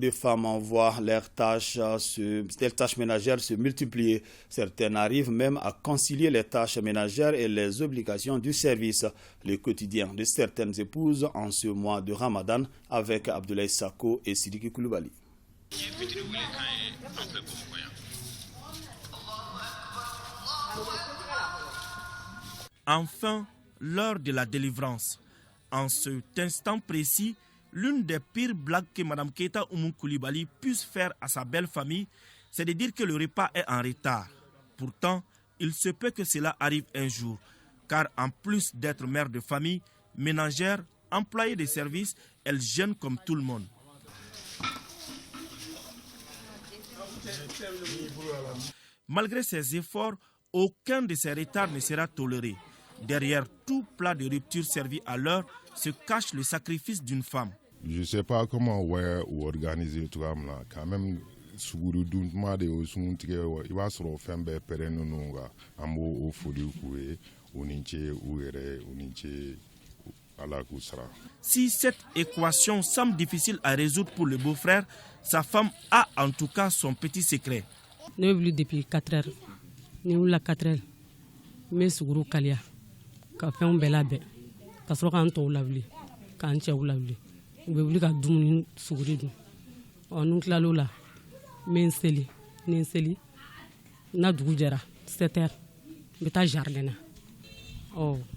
Les femmes voient leurs tâches ménagères se multiplier. Certaines arrivent même à concilier les tâches ménagères et les obligations du service. Le quotidien de certaines épouses en ce mois de Ramadan avec Abdoulaye Sako et Sidiki Koulibaly. Enfin, l'heure de la délivrance. En cet instant précis, l'une des pires blagues que Mme Keita Oumou Koulibaly puisse faire à sa belle famille, c'est de dire que le repas est en retard. Pourtant, il se peut que cela arrive un jour, car en plus d'être mère de famille, ménagère, employée de service, elle jeûne comme tout le monde. Malgré ses efforts, aucun de ces retards ne sera toléré. Derrière tout plat de rupture servi à l'heure se cache le sacrifice d'une femme. Je ne sais pas comment organiser tout ça. Quand même, si cette équation semble difficile à résoudre pour le beau-frère, sa femme a en tout cas son petit secret. Ne voulais depuis 4 heures. Ne voulais 4 heures. Mais sougou kalia. Ka fɛnw bɛɛ labɛn ka sɔrɔ k'an tɔw lawuli k'an cɛw lawuli u bɛ wuli ka dumuni suguri dun n'u tilal'o la n bɛ n seli ni n seli n'a dugu jɛra 7 heures n bɛ taa jardin na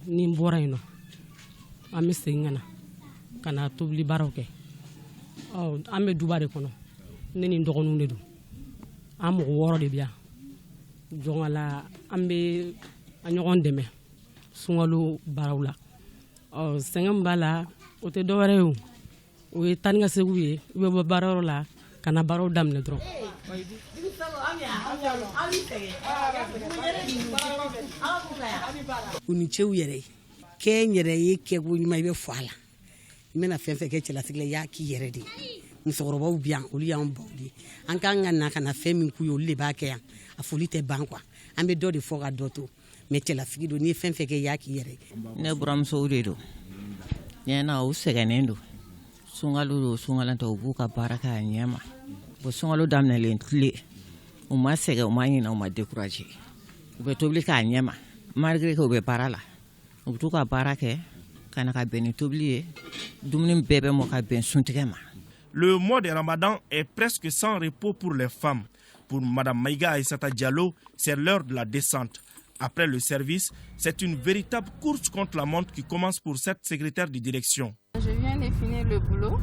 ni n bɔra yen nɔ an bɛ segin ka na tobili baaraw kɛ an bɛ duba de kɔnɔ ne ni n dɔgɔninw de don an mɔgɔ 6 de bɛ yan jɔn la an bɛ a ɲɔgɔn dɛmɛ sunkalo baaraw la sɛgɛn b'a la o tɛ dɔwɛrɛ ye o ye taa ni ka seginw ye i bɛ bɔ baarayɔrɔ la ka na baaraw daminɛ dɔrɔn. u ni cɛw yɛrɛ kɛ n yɛrɛ ye kɛko ɲuman i bɛ fɔ a la n bɛna fɛn fɛn kɛ cɛlasigi la i y'a k'i yɛrɛ de ye musokɔrɔbaw bɛ yan olu y'an baw de ye an k'an ka na ka na fɛn min k'u ye olu de b'a kɛ yan a foli tɛ ban quoi an bɛ dɔ de fɔ ka dɔ to. Mais cɛlasigi don n'i ye fɛn fɛn kɛ i y'a k'i yɛrɛ ye. Ne buramusow de don ɲɛna u sɛgɛnnen don sunkalo don sunkalantɔ u b'u ka baara kɛ a ɲɛma bon sunkalo daminɛlen tile u ma sɛgɛn u ma ɲinɛ u ma découragé u bɛ tobili k'a ɲɛma malgré que u bɛ baara la u bɛ to ka baara kɛ ka na ka bɛn ni tobili ye dumuni bɛɛ bɛ mɔ ka bɛn suntigɛ ma. Le mois de Ramadan est presque sans repos pour les femmes. Pour Mme Maïga Aïssata Diallo, c'est l'heure de la descente. Après le service, c'est une véritable course contre la montre qui commence pour cette secrétaire de direction. Je viens de finir le boulot.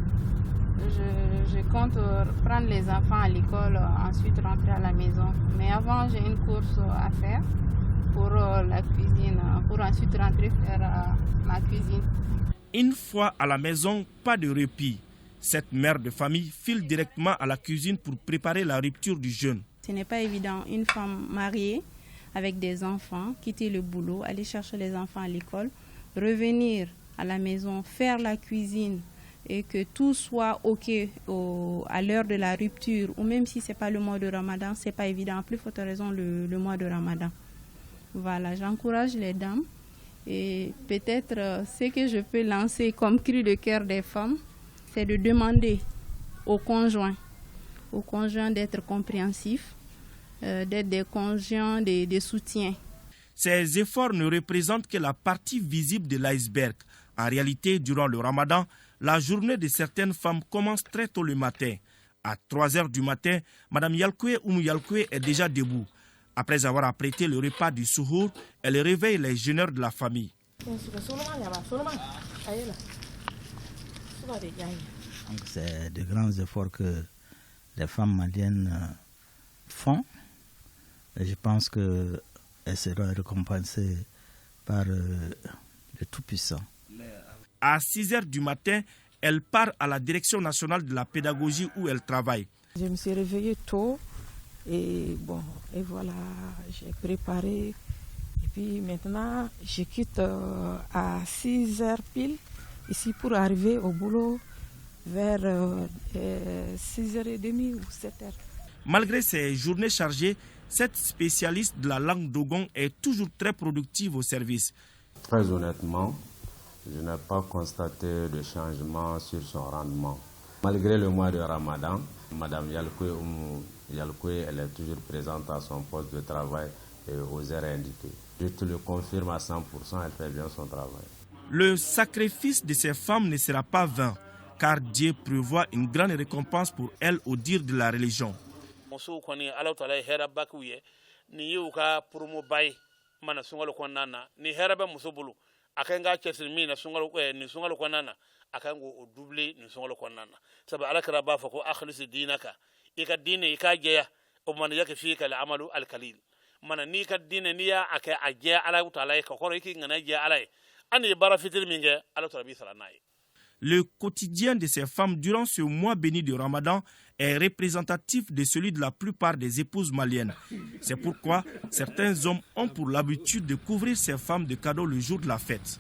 Je compte prendre les enfants à l'école, ensuite rentrer à la maison. Mais avant, j'ai une course à faire pour la cuisine, pour ensuite rentrer faire ma cuisine. Une fois à la maison, pas de répit. Cette mère de famille file directement à la cuisine pour préparer la rupture du jeûne. Ce n'est pas évident, une femme mariée avec des enfants, quitter le boulot, aller chercher les enfants à l'école, revenir à la maison, faire la cuisine et que tout soit OK à l'heure de la rupture, ou même si ce n'est pas le mois de Ramadan, ce n'est pas évident, à plus forte raison le mois de Ramadan. Voilà, j'encourage les dames et peut-être ce que je peux lancer comme cri de cœur des femmes, c'est de demander aux conjoints d'être compréhensifs, d'être des conjoints de soutien. Ces efforts ne représentent que la partie visible de l'iceberg. En réalité, durant le Ramadan, la journée de certaines femmes commence très tôt le matin. À 3 heures du matin, Mme Yalkoué Oumou Yalkoué est déjà debout. Après avoir apprêté le repas du souhour, elle réveille les jeûneurs de la famille. C'est de grands efforts que les femmes maliennes font. Et je pense qu'elles seront récompensées par le Tout-Puissant. À 6 heures du matin, elle part à la Direction nationale de la pédagogie où elle travaille. Je me suis réveillée tôt et voilà, j'ai préparé. Et puis maintenant, je quitte à 6 heures pile ici pour arriver au boulot vers 6h30 ou 7h. Malgré ces journées chargées, cette spécialiste de la langue dogon est toujours très productive au service. Très honnêtement, je n'ai pas constaté de changement sur son rendement. Malgré le mois de Ramadan, Madame Yalkoué, elle est toujours présente à son poste de travail et aux heures indiquées. Je te le confirme à 100%, elle fait bien son travail. Le sacrifice de ces femmes ne sera pas vain, car Dieu prévoit une grande récompense pour elles au dire de la religion. Le quotidien de ces femmes durant ce mois béni de Ramadan est représentatif de celui de la plupart des épouses maliennes. C'est pourquoi certains hommes ont pour l'habitude de couvrir ces femmes de cadeaux le jour de la fête.